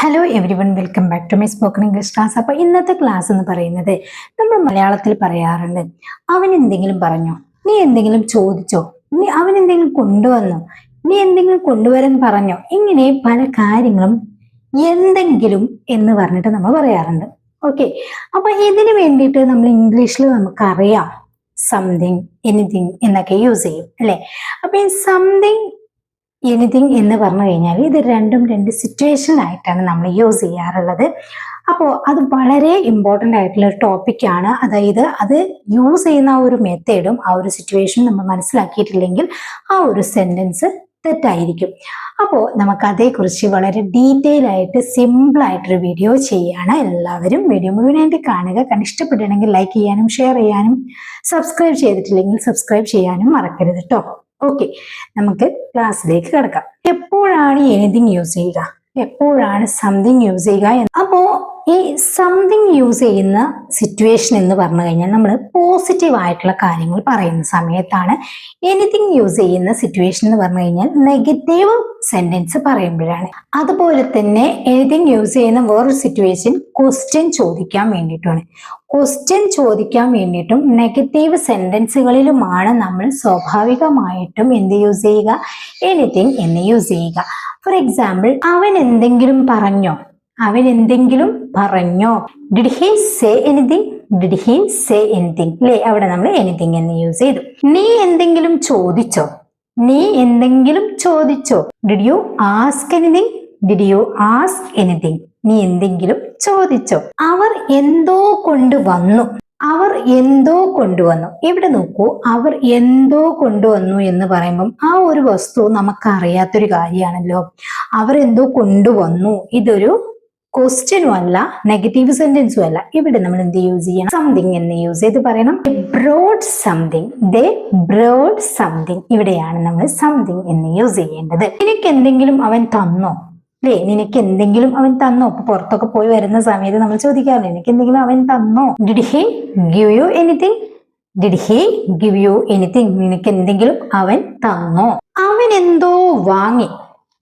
Hello everyone, welcome back to my spoken English class. അപ്പോൾ ഇന്നത്തെ class എന്ന് പറയുന്നത് നമ്മൾ മലയാളത്തിൽ പറയാറുണ്ട്, അവൻ എന്തെങ്കിലും പറഞ്ഞോ, നീ എന്തെങ്കിലും ചോദിച്ചോ, നീ അവൻ എന്തെങ്കിലും കൊണ്ടുവന്നോ, നീ എന്തെങ്കിലും കൊണ്ടുവരാൻ പറഞ്ഞോ, ഇങ്ങനെ പല കാര്യങ്ങളും എന്തെങ്കിലും എന്ന് പറഞ്ഞിട്ട് നമ്മൾ പറയാറുണ്ട്. ഓക്കെ, അപ്പൊ ഇതിന് വേണ്ടിയിട്ട് നമ്മൾ ഇംഗ്ലീഷിൽ നമുക്കറിയാം സംതിങ്, എനിത്തിങ് എന്നൊക്കെ യൂസ് ചെയ്യും അല്ലെ. അപ്പൊ ഈ സംതിങ്, എനിത്തിങ് എന്ന് പറഞ്ഞു കഴിഞ്ഞാൽ ഇത് രണ്ടും രണ്ട് സിറ്റുവേഷനിലായിട്ടാണ് നമ്മൾ യൂസ് ചെയ്യാറുള്ളത്. അപ്പോൾ അത് വളരെ ഇമ്പോർട്ടൻ്റ് ആയിട്ടുള്ള ഒരു ടോപ്പിക്കാണ്. അതായത് അത് യൂസ് ചെയ്യുന്ന ആ ഒരു മെത്തേഡും ആ ഒരു സിറ്റുവേഷൻ നമ്മൾ മനസ്സിലാക്കിയിട്ടില്ലെങ്കിൽ ആ ഒരു സെന്റൻസ് തെറ്റായിരിക്കും. അപ്പോൾ നമുക്ക് അതേക്കുറിച്ച് വളരെ ഡീറ്റെയിൽ ആയിട്ട് സിമ്പിൾ ആയിട്ടൊരു വീഡിയോ ചെയ്യാണ്. എല്ലാവരും വീഡിയോ മുഴുവനായിട്ട് കാണുക. ഇഷ്ടപ്പെട്ടിട്ടുണ്ടെങ്കിൽ ലൈക്ക് ചെയ്യാനും ഷെയർ ചെയ്യാനും സബ്സ്ക്രൈബ് ചെയ്തിട്ടില്ലെങ്കിൽ സബ്സ്ക്രൈബ് ചെയ്യാനും മറക്കരുത് കേട്ടോ. ഓക്കെ, നമുക്ക് ക്ലാസ്സിലേക്ക് കിടക്കാം. എപ്പോഴാണ് എനിത്തിങ് യൂസ് ചെയ്യുക, എപ്പോഴാണ് സംതിങ് യൂസ് ചെയ്യുക? അപ്പോ ഈ സംതിങ് യൂസ് ചെയ്യുന്ന സിറ്റുവേഷൻ എന്ന് പറഞ്ഞു കഴിഞ്ഞാൽ നമ്മൾ പോസിറ്റീവ് ആയിട്ടുള്ള കാര്യങ്ങൾ പറയുന്ന സമയത്താണ്. എനിത്തിങ് യൂസ് ചെയ്യുന്ന സിറ്റുവേഷൻ എന്ന് പറഞ്ഞു കഴിഞ്ഞാൽ നെഗറ്റീവ് സെന്റൻസ് പറയുമ്പോഴാണ്. അതുപോലെ തന്നെ എനിത്തിങ് യൂസ് ചെയ്യുന്ന വേറൊരു സിറ്റുവേഷൻ ക്വസ്റ്റ്യൻ ചോദിക്കാൻ വേണ്ടിയിട്ടാണ്. ക്വസ്റ്റ്യൻ ചോദിക്കാൻ വേണ്ടിയിട്ടും നെഗറ്റീവ് സെന്റൻസുകളിലുമാണ് നമ്മൾ സ്വാഭാവികമായിട്ടും എന്ത് യൂസ് ചെയ്യുക, എനിത്തിങ് എന്ന് യൂസ് ചെയ്യുക. ഫോർ എക്സാമ്പിൾ, അവൻ എന്തെങ്കിലും പറഞ്ഞോ, അവൻ എന്തെങ്കിലും പറഞ്ഞോ. Did he say anything, did he say anything അല്ലേ, അവിടെ നമ്മൾ എനിത്തിങ് എന്ന് യൂസ് ചെയ്തു. നീ എന്തെങ്കിലും ചോദിച്ചോ, നീ എന്തെങ്കിലും ചോദിച്ചോ. Did you ask anything, did you ask anything, നീ എന്തെങ്കിലും ചോദിച്ചോ. അവർ എന്തോ കൊണ്ടുവന്നു, അവർ എന്തോ കൊണ്ടുവന്നു. ഇവിടെ നോക്കൂ, അവർ എന്തോ കൊണ്ടുവന്നു എന്ന് പറയുമ്പം ആ ഒരു വസ്തു നമുക്കറിയാത്തൊരു കാര്യമാണല്ലോ. അവർ എന്തോ കൊണ്ടുവന്നു, ഇതൊരു ക്വസ്റ്റ്യനും അല്ല, നെഗറ്റീവ് സെന്റൻസും അല്ല. ഇവിടെ നമ്മൾ എന്ത് യൂസ് ചെയ്യണം, സംതിങ് എന്ന് യൂസ് ചെയ്ത് പറയണം. ബ്രോഡ് സംതിങ്, ദേ ബ്രോഡ് സംതിങ്. ഇവിടെയാണ് നമ്മൾ സംതിങ് എന്ന് യൂസ് ചെയ്യേണ്ടത്. നിനക്ക് എന്തെങ്കിലും അവൻ തന്നോ അല്ലേ, നിനക്ക് എന്തെങ്കിലും അവൻ തന്നോ. ഇപ്പൊ പുറത്തൊക്കെ പോയി വരുന്ന സമയത്ത് നമ്മൾ ചോദിക്കാറില്ല, നിനക്ക് എന്തെങ്കിലും അവൻ തന്നോ. Did he give you anything, did he give you anything, നിനക്ക് എന്തെങ്കിലും അവൻ തന്നോ. അവൻ എന്തോ വാങ്ങി,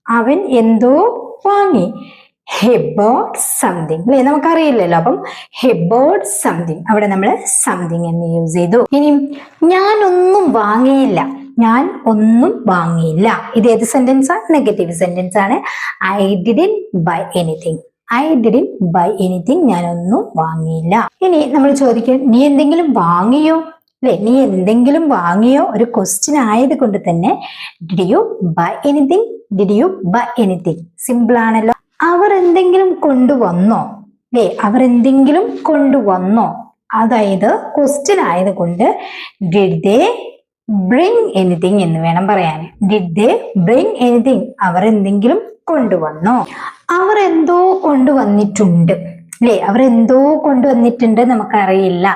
അവൻ എന്തോ വാങ്ങി. he bought something അല്ലെ, നമുക്കറിയില്ലല്ലോ. അപ്പം he bought something, അവിടെ നമ്മൾ സംതിങ് എന്ന് യൂസ് ചെയ്തു. ഇനി ഞാൻ ഒന്നും വാങ്ങിയില്ല, ഞാൻ ഒന്നും വാങ്ങിയില്ല. ഇത് ഏത് സെന്റൻസാ? നെഗറ്റീവ് സെന്റൻസ് ആണ്. I didn't buy anything, I didn't buy anything, ഞാൻ ഒന്നും വാങ്ങിയില്ല. ഇനി നമ്മൾ ചോദിക്കും, നീ എന്തെങ്കിലും വാങ്ങിയോ അല്ലെ, നീ എന്തെങ്കിലും വാങ്ങിയോ. ഒരു ക്വസ്റ്റ്യൻ ആയത് കൊണ്ട് തന്നെ did you buy anything, did you buy anything, simple ആണല്ലോ. അവർ എന്തെങ്കിലും കൊണ്ടുവന്നോ അല്ലേ, അവർ എന്തെങ്കിലും കൊണ്ടുവന്നോ. അതായത് ക്വസ്റ്റ്യൻ ആയതുകൊണ്ട് ഡിഡ് ദേ ബ്രിങ് എനിത്തിങ് എന്ന് വേണം പറയാൻ. ഡിഡ് ദേ ബ്രിങ് എനിത്തിങ്, അവർ എന്തെങ്കിലും കൊണ്ടുവന്നോ. അവർ എന്തോ കൊണ്ടുവന്നിട്ടുണ്ട് അല്ലേ, അവർ എന്തോ കൊണ്ടുവന്നിട്ടുണ്ട്, നമുക്കറിയില്ല.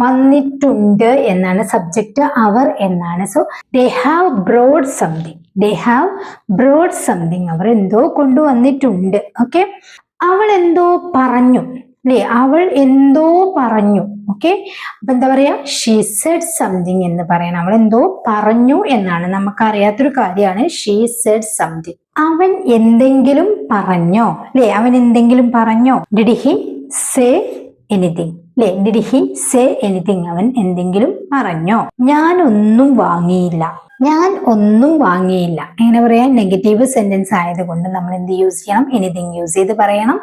വന്നിട്ടുണ്ട് എന്നാണ് സബ്ജക്റ്റ്, അവർ എന്നാണ്. So they have brought something, they have brought something, അവർ എന്തോ കൊണ്ടുവന്നിട്ടുണ്ട്. ഓക്കെ, അവൾ എന്തോ പറഞ്ഞു അല്ലേ, അവൾ എന്തോ പറഞ്ഞു. ഓക്കെ, അപ്പൊ എന്താ പറയാ, ഷീ സെഡ് സംതിങ് എന്ന് പറയണം. അവൾ എന്തോ പറഞ്ഞു എന്നാണ്, നമുക്കറിയാത്തൊരു കാര്യമാണ്. She said something. അവൻ എന്തെങ്കിലും പറഞ്ഞോ അല്ലേ, അവൻ എന്തെങ്കിലും പറഞ്ഞോ. ഡിഡ് ഹി സേ എനിത്തിങ് അല്ലേ, ഡിഡ് ഹി സേ എനിത്തിങ്, അവൻ എന്തെങ്കിലും പറഞ്ഞോ. ഞാൻ ഒന്നും വാങ്ങിയില്ല, ഞാൻ ഒന്നും വാങ്ങിയില്ല. എങ്ങനെ പറയാം, നെഗറ്റീവ് സെന്റൻസ് ആയതുകൊണ്ട് നമ്മൾ എന്ത് യൂസ് ചെയ്യണം, എനിത്തിങ് യൂസ് ചെയ്ത് പറയണം.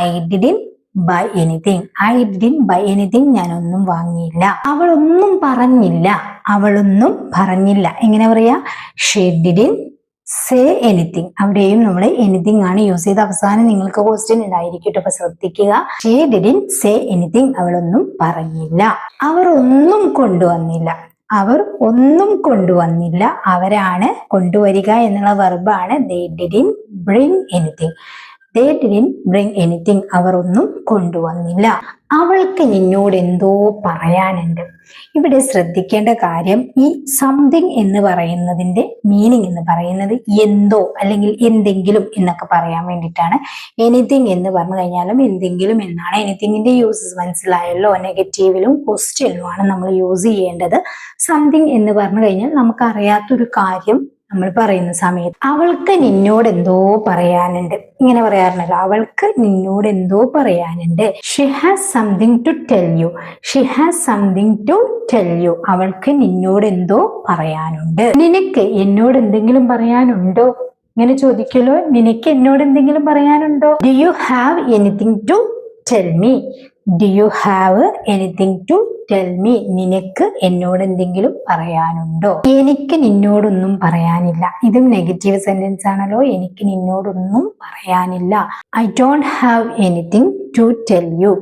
I didn't buy anything, I didn't buy anything, ഞാൻ ഒന്നും വാങ്ങിയില്ല. അവളൊന്നും പറഞ്ഞില്ല, അവളൊന്നും പറഞ്ഞില്ല. എങ്ങനെ പറയാ, ഷീ ഡിഡിന്റ് സേ എനിത്തിങ്. അവിടെയും നമ്മൾ എനിത്തിങ് ആണ് യൂസ് ചെയ്ത്. അവസാനം നിങ്ങൾക്ക് ക്വസ്റ്റ്യൻ ഉണ്ടായിരിക്കും, അപ്പൊ ശ്രദ്ധിക്കുക. ഷീ ഡിഡിന്റ് സേ എനിത്തിങ്, അവളൊന്നും പറഞ്ഞില്ല. അവർ ഒന്നും കൊണ്ടുവന്നില്ല, അവർ ഒന്നും കൊണ്ടുവന്നില്ല. അവരാണ് കൊണ്ടുവരിക എന്നുള്ള വെർബാണ്. they didn't bring anything, they didn't bring anything, അവർ ഒന്നും കൊണ്ടുവന്നില്ല. അവൾക്ക് നിന്നോട് എന്തോ പറയാനുണ്ട്. ഇവിടെ ശ്രദ്ധിക്കേണ്ട കാര്യം, ഈ സംതിങ് എന്ന് പറയുന്നതിന്റെ മീനിങ് എന്ന് പറയുന്നത് എന്തോ അല്ലെങ്കിൽ എന്തെങ്കിലും എന്നൊക്കെ പറയാൻ വേണ്ടിയിട്ടാണ്. എനിത്തിങ് എന്ന് പറഞ്ഞു കഴിഞ്ഞാലും എന്തെങ്കിലും എന്നാണ്. എനിത്തിങ്ങിന്റെ യൂസസ് മനസ്സിലായല്ലോ. നെഗറ്റീവിലും ക്വസ്റ്റ്യനിലുമാണ് നമ്മൾ യൂസ് ചെയ്യേണ്ടത്. സംതിങ് എന്ന് പറഞ്ഞു കഴിഞ്ഞാൽ നമുക്ക് അറിയാത്തൊരു കാര്യം നമ്മൾ പറയുന്ന സമയത്ത് അവൾക്ക് നിന്നോട് എന്തോ പറയാനുണ്ട്, ഇങ്ങനെ പറയാറുണ്ടല്ലോ, അവൾക്ക് നിന്നോട് എന്തോ പറയാനുണ്ട്. She has something to tell you. She has something to tell you. അവൾക്ക് നിന്നോട് എന്തോ പറയാനുണ്ട്. നിനക്ക് എന്നോട് എന്തെങ്കിലും പറയാനുണ്ടോ? ഇങ്ങനെ ചോദിക്കല്ലോ, നിനക്ക് എന്നോട് എന്തെങ്കിലും പറയാനുണ്ടോ? Do you have anything to tell me? Do you have anything to tell me? നിനക്ക് എന്നോട് എന്തെങ്കിലും പറയാനുണ്ടോ? എനിക്ക് നിന്നോടൊന്നും പറയാനില്ല. ഇതും നെഗറ്റീവ് സെന്റൻസ് ആണല്ലോ. എനിക്ക് നിന്നോടൊന്നും പറയാനില്ല. I don't have anything to tell you.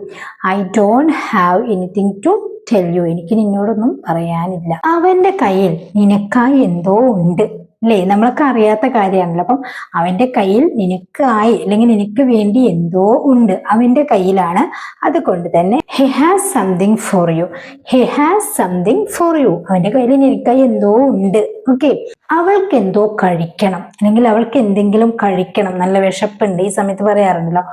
I don't have anything to tell you. എനിക്ക് നിന്നോടൊന്നും പറയാനില്ല. അവന്റെ കയ്യിൽ നിനക്കായി എന്തോ ഉണ്ട്, അല്ലേ? നമ്മളൊക്കെ അറിയാത്ത കാര്യമാണല്ലോ. അപ്പം അവന്റെ കയ്യിൽ നിനക്കായി അല്ലെങ്കിൽ നിനക്ക് വേണ്ടി എന്തോ ഉണ്ട്, അവന്റെ കയ്യിലാണ്. അതുകൊണ്ട് തന്നെ he has something for you. He has something for you. അവന്റെ കയ്യിൽ നിനക്കായി എന്തോ ഉണ്ട്. ഓക്കെ. അവൾക്ക് എന്തോ കഴിക്കണം, അല്ലെങ്കിൽ അവൾക്ക് എന്തെങ്കിലും കഴിക്കണം, നല്ല വിശപ്പുണ്ട്, ഈ സമയത്ത് പറയാറുണ്ടല്ലോ,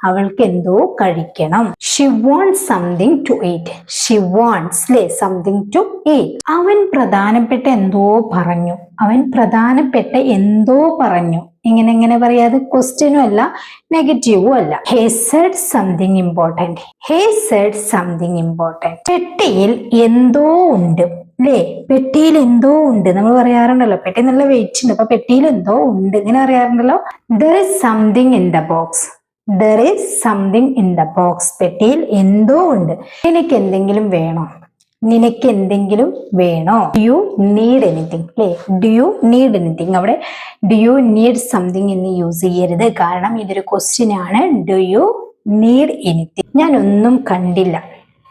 അവൾക്ക് എന്തോ കഴിക്കണം. She wants something to eat. She wants, അല്ലേ, സംതിങ് ടു ഈറ്റ്. അവൻ പ്രധാനപ്പെട്ട എന്തോ പറഞ്ഞു. അവൻ പ്രധാനപ്പെട്ട എന്തോ പറഞ്ഞു. എങ്ങനെ പറയാതെ ക്വസ്റ്റ്യനും അല്ല നെഗറ്റീവും അല്ല. ഹേ സെഡ് സംതിങ് ഇമ്പോർട്ടന്റ്. ഹേ സെഡ് സംതിങ് ഇമ്പോർട്ടന്റ്. പെട്ടിയിൽ എന്തോ ഉണ്ട്, അല്ലേ? പെട്ടിയിൽ എന്തോ ഉണ്ട്. നമ്മൾ പറയാറുണ്ടല്ലോ, പെട്ടി നല്ല വെയിറ്റ് ഉണ്ട്, അപ്പൊ പെട്ടിയിൽ എന്തോ ഉണ്ട്, ഇങ്ങനെ പറയാറുണ്ടല്ലോ. There is something in the box. There is something in the box. പെട്ടിയിൽ എന്തോ ഉണ്ട്. എനിക്ക് എന്തെങ്കിലും വേണോ? നിനക്ക് എന്തെങ്കിലും വേണോ? ഡു യു നീഡ് എനിത്തിങ്, അല്ലേ? Do you need anything. അവിടെ ഡു യു നീഡ് സംതിങ് എന്ന് യൂസ് ചെയ്യരുത്, കാരണം ഇതൊരു ക്വസ്റ്റ്യൻ ആണ്. Do you need anything. ഞാൻ ഒന്നും കണ്ടില്ല.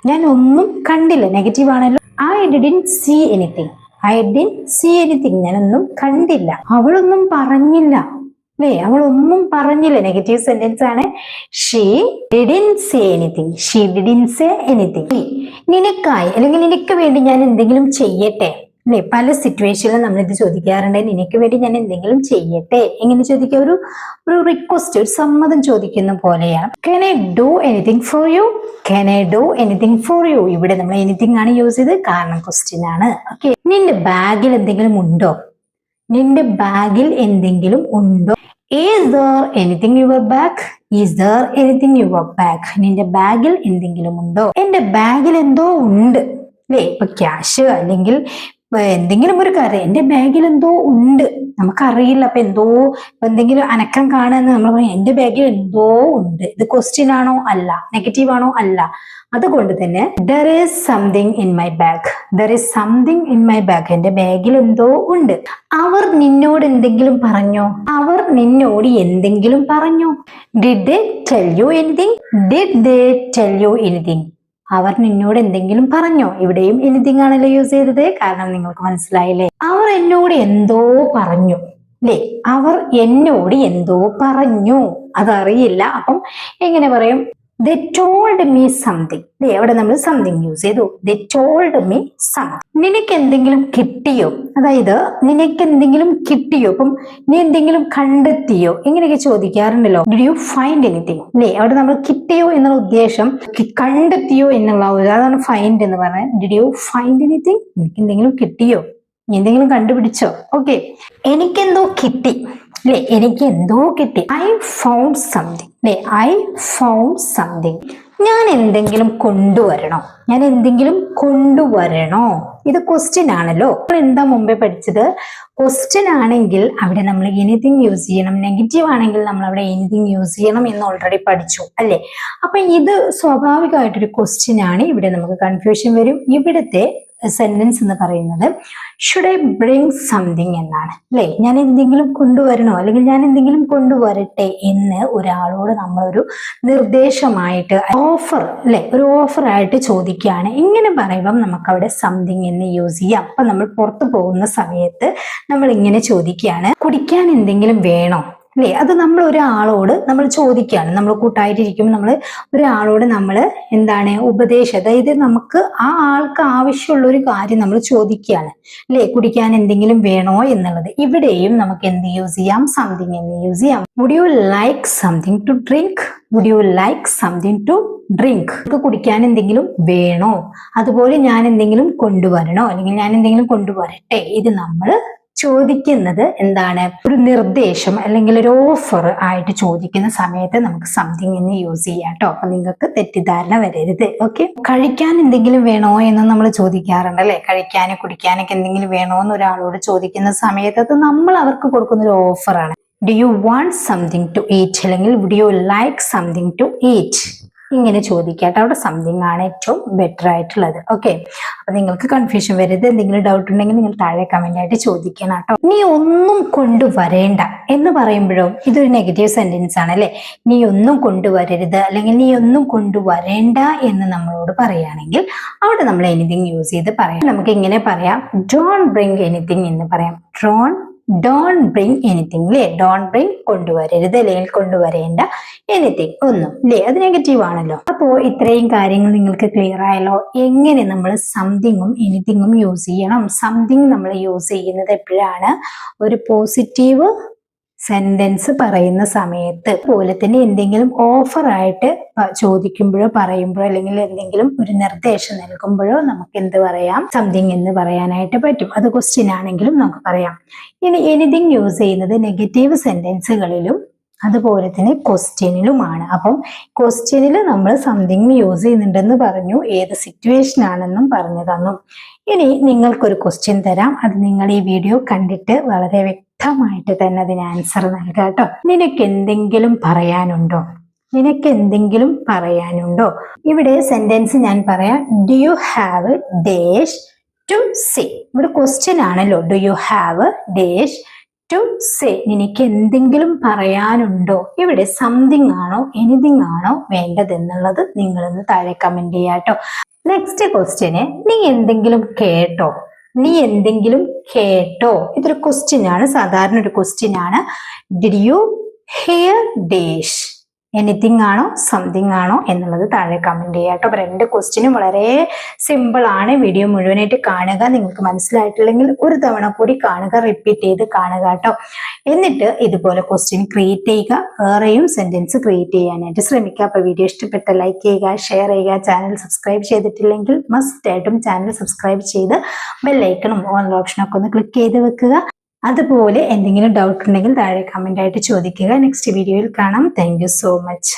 ഞാൻ ഒന്നും കണ്ടില്ല, നെഗറ്റീവ് ആണല്ലോ. I didn't see anything. I didn't see anything. ഞാനൊന്നും കണ്ടില്ല. അവളൊന്നും പറഞ്ഞില്ല, അല്ലേ? അവളൊന്നും പറഞ്ഞില്ല, നെഗറ്റീവ് സെന്റൻസ് ആണ്. She didn't say anything. She didn't say anything. നിനക്കായി അല്ലെങ്കിൽ നിനക്ക് വേണ്ടി ഞാൻ എന്തെങ്കിലും ചെയ്യട്ടെ, അല്ലെ? പല സിറ്റുവേഷനിലും നമ്മൾ ഇത് ചോദിക്കാറുണ്ട്. നിനക്ക് വേണ്ടി ഞാൻ എന്തെങ്കിലും ചെയ്യട്ടെ. എങ്ങനെ ചോദിക്കുക? ഒരു റിക്വസ്റ്റ്, ഒരു സമ്മതം ചോദിക്കുന്ന പോലെയാണ്. Can I do anything for you? Can I do anything for you? ഇവിടെ നമ്മൾ എനിത്തിങ് ആണ് യൂസ് ചെയ്ത്, കാരണം ക്വസ്റ്റ്യൻ ആണ്. ഓക്കെ. നിന്റെ ബാഗിൽ എന്തെങ്കിലും ഉണ്ടോ? നിന്റെ ബാഗിൽ എന്തെങ്കിലും ഉണ്ടോ? Is there anything in your bag? Is there anything in your bag? നിന്റെ ബാഗിൽ എന്തെങ്കിലും ഉണ്ടോ? എന്റെ ബാഗിൽ എന്തോ ഉണ്ട്, അല്ലേ? ഇപ്പൊ ക്യാഷ് അല്ലെങ്കിൽ എന്തെങ്കിലും ഒരു കാര്യം, എന്റെ ബാഗിൽ എന്തോ ഉണ്ട്, നമുക്കറിയില്ല. അപ്പൊ എന്തോ എന്തെങ്കിലും അനക്കം കാണുന്ന നമ്മൾ പറയും എന്റെ ബാഗിൽ എന്തോ ഉണ്ട്. ഇത് ക്വസ്റ്റ്യൻ ആണോ? അല്ല. നെഗറ്റീവ് ആണോ? അല്ല. അതുകൊണ്ട് തന്നെ there is something in my bag. There is something in my bag. എന്റെ ബാഗിൽ എന്തോ ഉണ്ട്. അവർ നിന്നോട് എന്തെങ്കിലും പറഞ്ഞോ? അവർ നിന്നോട് എന്തെങ്കിലും പറഞ്ഞോ? Did they tell you anything? Did they tell you anything? അവർ നിന്നോട് എന്തെങ്കിലും പറഞ്ഞോ? ഇവിടെയും എനിത്തിങ് ആണല്ലോ യൂസ് ചെയ്തത്, കാരണം നിങ്ങൾക്ക് മനസ്സിലായില്ലേ? അവർ എന്നോട് എന്തോ പറഞ്ഞു, അല്ലേ? അവർ എന്നോട് എന്തോ പറഞ്ഞു, അതറിയില്ല. അപ്പം എങ്ങനെ പറയും? They told me something. അല്ലേ? അവിടെ നമ്മൾ സംതിങ് യൂസ് ചെയ്തു. They told me something. നിനക്ക് എന്തെങ്കിലും കിട്ടിയോ? അതായത് നിനക്ക് എന്തെങ്കിലും കിട്ടിയോ? അപ്പം നീ എന്തെങ്കിലും കണ്ടെത്തിയോ? ഇങ്ങനെയൊക്കെ ചോദിക്കാറുണ്ടല്ലോ. Did you find anything? അല്ലേ? അവിടെ നമ്മൾ കിട്ടിയോ എന്നുള്ള ഉദ്ദേശം കണ്ടെത്തിയോ എന്നുള്ള അതാണ് ഫൈൻഡ് എന്ന് പറഞ്ഞാൽ. Did you find anything? നിനക്ക് എന്തെങ്കിലും കിട്ടിയോ? നീ എന്തെങ്കിലും കണ്ടുപിടിച്ചോ? ഓക്കെ. എനിക്കെന്തോ കിട്ടി, അല്ലേ? എനിക്ക് എന്തോ കിട്ടി. ഐ ഫൗണ്ട് സംതിങ്, അല്ലേ? I found something. ഞാൻ എന്തെങ്കിലും കൊണ്ടുവരണോ? ഞാൻ എന്തെങ്കിലും കൊണ്ടുവരണോ? ഇത് ക്വസ്റ്റ്യൻ ആണല്ലോ. നമ്മൾ എന്താ മുമ്പേ പഠിച്ചത്? ക്വസ്റ്റ്യൻ ആണെങ്കിൽ അവിടെ നമ്മൾ എനിത്തിങ് യൂസ് ചെയ്യണം, നെഗറ്റീവ് ആണെങ്കിൽ നമ്മൾ അവിടെ എനിത്തിങ് യൂസ് ചെയ്യണം എന്ന് ഓൾറെഡി പഠിച്ചു, അല്ലേ? അപ്പൊ ഇത് സ്വാഭാവികമായിട്ടൊരു ക്വസ്റ്റ്യൻ ആണ്. ഇവിടെ നമുക്ക് കൺഫ്യൂഷൻ വരും. ഇവിടുത്തെ സെന്റൻസ് എന്ന് പറയുന്നത് ഷുഡ് ഐ ബ്രിങ് സംതിങ് എന്നാണ്, അല്ലെ? ഞാൻ എന്തെങ്കിലും കൊണ്ടുവരണോ അല്ലെങ്കിൽ ഞാൻ എന്തെങ്കിലും കൊണ്ടുവരട്ടെ എന്ന് ഒരാളോട് നമ്മളൊരു നിർദ്ദേശമായിട്ട്, ഓഫർ, അല്ലെ? ഒരു ഓഫർ ആയിട്ട് ചോദിക്കുകയാണ്. ഇങ്ങനെ പറയുമ്പം നമുക്ക് അവിടെ സംതിങ് എന്ന് യൂസ് ചെയ്യാം. അപ്പൊ നമ്മൾ പുറത്തു പോകുന്ന സമയത്ത് നമ്മൾ ഇങ്ങനെ ചോദിക്കുകയാണ്, കുടിക്കാൻ എന്തെങ്കിലും വേണോ? അല്ലേ? അത് നമ്മൾ ഒരാളോട് നമ്മൾ ചോദിക്കുകയാണ്. നമ്മൾ കൂട്ടായിട്ടിരിക്കുമ്പോൾ നമ്മൾ ഒരാളോട് നമ്മൾ എന്താണ് ഉപദേശം, അതായത് നമുക്ക് ആ ആൾക്ക് ആവശ്യമുള്ള ഒരു കാര്യം നമ്മൾ ചോദിക്കുകയാണ്, അല്ലേ? കുടിക്കാൻ എന്തെങ്കിലും വേണോ എന്നുള്ളത്. ഇവിടെയും നമുക്ക് എന്ത് യൂസ് ചെയ്യാം? സംതിങ് എന്ന് യൂസ് ചെയ്യാം. Would you like something to drink? Would you like something to drink? കുടിക്കാൻ എന്തെങ്കിലും വേണോ? അതുപോലെ ഞാൻ എന്തെങ്കിലും കൊണ്ടുവരണോ അല്ലെങ്കിൽ ഞാൻ എന്തെങ്കിലും കൊണ്ടുവരട്ടെ? ഇത് നമ്മൾ ചോദിക്കുന്നത് എന്താണ്, ഒരു നിർദ്ദേശം അല്ലെങ്കിൽ ഒരു ഓഫർ ആയിട്ട് ചോദിക്കുന്ന സമയത്ത് നമുക്ക് സംതിങ് എന്ന് യൂസ് ചെയ്യാം കേട്ടോ. അപ്പൊ നിങ്ങൾക്ക് തെറ്റിദ്ധാരണ വരരുത്. ഓക്കെ, കഴിക്കാൻ എന്തെങ്കിലും വേണോ എന്ന് നമ്മൾ ചോദിക്കാറുണ്ട് അല്ലെ. കഴിക്കാനും കുടിക്കാനൊക്കെ എന്തെങ്കിലും വേണോ എന്ന് ഒരാളോട് ചോദിക്കുന്ന സമയത്ത് അത് നമ്മൾ അവർക്ക് കൊടുക്കുന്ന ഒരു ഓഫറാണ്. Do you want something to eat അല്ലെങ്കിൽ would you like something to eat, ഇങ്ങനെ ചോദിക്കാട്ടോ. അവിടെ സംതിങ് ആണ് ഏറ്റവും ബെറ്റർ ആയിട്ടുള്ളത്. ഓക്കെ, അപ്പൊ നിങ്ങൾക്ക് കൺഫ്യൂഷൻ വരരുത്. എന്തെങ്കിലും ഡൗട്ട് ഉണ്ടെങ്കിൽ നിങ്ങൾ താഴെ കമന്റ് ആയിട്ട് ചോദിക്കണം കേട്ടോ. നീ ഒന്നും കൊണ്ടുവരേണ്ട എന്ന് പറയുമ്പോഴോ ഇതൊരു നെഗറ്റീവ് സെന്റൻസ് ആണ് അല്ലെ. നീ ഒന്നും കൊണ്ടുവരരുത് അല്ലെങ്കിൽ നീ ഒന്നും കൊണ്ടുവരേണ്ട എന്ന് നമ്മളോട് പറയുകയാണെങ്കിൽ അവിടെ നമ്മൾ എനിത്തിങ് യൂസ് ചെയ്ത് പറയാം. നമുക്ക് ഇങ്ങനെ പറയാം, ഡോണ്ട് ബ്രിങ് എനിത്തിങ് എന്ന് പറയാം. ഡോണ്ട് ബ്രിങ് എനിത്തിങ് അല്ലേ. ഡോണ്ട് ബ്രിങ് കൊണ്ടുവരരുത് അല്ലെങ്കിൽ കൊണ്ടുവരേണ്ട എനിത്തിങ് ഒന്നും അല്ലേ, അത് നെഗറ്റീവ് ആണല്ലോ. അപ്പോ ഇത്രയും കാര്യങ്ങൾ നിങ്ങൾക്ക് ക്ലിയർ ആയല്ലോ. എങ്ങനെ നമ്മൾ സംതിങ്ങും എനിത്തിങ്ങും യൂസ് ചെയ്യണം. സംതിങ് നമ്മൾ യൂസ് ചെയ്യുന്നത് എപ്പോഴാണ്, ഒരു പോസിറ്റീവ് സെന്റൻസ് പറയുന്ന സമയത്ത്, പോലെ തന്നെ എന്തെങ്കിലും ഓഫർ ആയിട്ട് ചോദിക്കുമ്പോഴോ പറയുമ്പോഴോ അല്ലെങ്കിൽ എന്തെങ്കിലും ഒരു നിർദ്ദേശം നൽകുമ്പോഴോ നമുക്ക് എന്ത് പറയാം, സംതിങ് എന്ന് പറയാനായിട്ട് പറ്റും. അത് ക്വസ്റ്റ്യൻ ആണെങ്കിലും നമുക്ക് പറയാം. ഇനി എനിത്തിങ് യൂസ് ചെയ്യുന്നത് നെഗറ്റീവ് സെന്റൻസുകളിലും അതുപോലെ തന്നെ ക്വസ്റ്റ്യനിലുമാണ്. അപ്പം ക്വസ്റ്റ്യനിൽ നമ്മൾ സംതിങ് യൂസ് ചെയ്യുന്നുണ്ടെന്ന് പറഞ്ഞു, ഏത് സിറ്റുവേഷൻ ആണെന്നും പറഞ്ഞു തന്നു. ഇനി നിങ്ങൾക്കൊരു ക്വസ്റ്റ്യൻ തരാം, അത് നിങ്ങൾ ഈ വീഡിയോ കണ്ടിട്ട് വളരെ വ്യക്തമായിട്ട് തന്നെ അതിന് ആൻസർ നൽകുക കേട്ടോ. നിനക്ക് എന്തെങ്കിലും പറയാനുണ്ടോ, നിനക്ക് എന്തെങ്കിലും പറയാനുണ്ടോ. ഇവിടെ സെന്റൻസ് ഞാൻ പറയാം. Do you have dash to say. ഇവിടെ ക്വസ്റ്റ്യൻ ആണല്ലോ. Do you have dash to say, നിനക്ക് എന്തെങ്കിലും പറയാനുണ്ടോ. ഇവിടെ സംതിങ് ആണോ എനിത്തിങ് ആണോ വേണ്ടതെന്നുള്ളത് നിങ്ങളൊന്ന് താഴെ കമന്റ് ചെയ്യാട്ടോ. നെക്സ്റ്റ് ക്വസ്റ്റ്യന്, നീ എന്തെങ്കിലും കേട്ടോ, നീ എന്തെങ്കിലും കേട്ടോ. ഇതൊരു ക്വസ്റ്റ്യൻ ആണ്, സാധാരണ ഒരു ക്വസ്റ്റ്യൻ ആണ്. Did you here dash, anything ആണോ സംതിങ് ആണോ എന്നുള്ളത് താഴെ കമന്റ് ചെയ്യാട്ടോ. അപ്പൊ രണ്ട് ക്വസ്റ്റ്യനും വളരെ സിമ്പിൾ ആണ്. വീഡിയോ മുഴുവനായിട്ട് കാണുക. നിങ്ങൾക്ക് മനസ്സിലായിട്ടില്ലെങ്കിൽ ഒരു തവണ കൂടി കാണുക, റിപ്പീറ്റ് ചെയ്ത് കാണുക കേട്ടോ. എന്നിട്ട് ഇതുപോലെ ക്വസ്റ്റ്യൻ ക്രിയേറ്റ് ചെയ്യുക, വേറെയും സെന്റൻസ് ക്രിയേറ്റ് ചെയ്യാനായിട്ട് ശ്രമിക്കുക. അപ്പൊ വീഡിയോ ഇഷ്ടപ്പെട്ട ലൈക്ക് ചെയ്യുക, ഷെയർ ചെയ്യുക. ചാനൽ സബ്സ്ക്രൈബ് ചെയ്തിട്ടില്ലെങ്കിൽ മസ്റ്റ് ആയിട്ടും ചാനൽ സബ്സ്ക്രൈബ് ചെയ്ത് ബെല്ലൈക്കണും ഓൺ ഓപ്ഷനൊക്കെ ഒന്ന് ക്ലിക്ക് ചെയ്ത് വെക്കുക. അതുപോലെ എന്തെങ്കിലും ഡൗട്ട് ഉണ്ടെങ്കിൽ താഴെ കമന്റ് ആയിട്ട് ചോദിക്കുക. നെക്സ്റ്റ് വീഡിയോയിൽ കാണാം. Thank you so much.